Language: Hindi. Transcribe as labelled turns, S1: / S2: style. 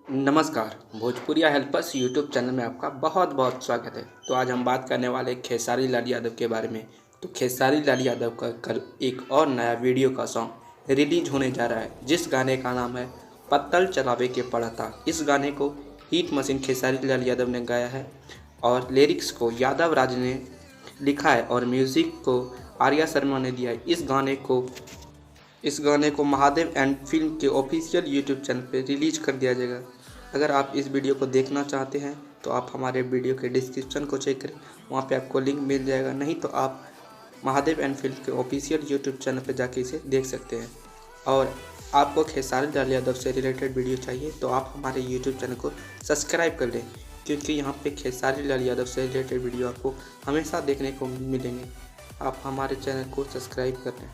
S1: नमस्कार, भोजपुरिया हेल्पर्स यूट्यूब चैनल में आपका बहुत बहुत स्वागत है। तो आज हम बात करने वाले खेसारी लाल यादव के बारे में। तो खेसारी लाल यादव का कल एक और नया वीडियो का सॉन्ग रिलीज होने जा रहा है, जिस गाने का नाम है पत्तल चलावे के पड़ता। इस गाने को हिट मशीन खेसारी लाल यादव ने गाया है और लिरिक्स को यादव राज ने लिखा है और म्यूज़िक को आर्या शर्मा ने दिया है। इस गाने को महादेव एंड फिल्म के ऑफिशियल यूट्यूब चैनल पर रिलीज कर दिया जाएगा। अगर आप इस वीडियो को देखना चाहते हैं तो आप हमारे वीडियो के डिस्क्रिप्शन को चेक करें, वहाँ पे आपको लिंक मिल जाएगा। नहीं तो आप महादेव एंड फिल्म के ऑफिशियल यूट्यूब चैनल पर जाके इसे देख सकते हैं। और आपको खेसारी लाल यादव से रिलेटेड वीडियो चाहिए तो आप हमारे यूट्यूब चैनल को सब्सक्राइब कर लें, क्योंकि यहाँ पे खेसारी लाल यादव से रिलेटेड वीडियो आपको हमेशा देखने को मिलेंगे। आप हमारे चैनल को सब्सक्राइब कर लें।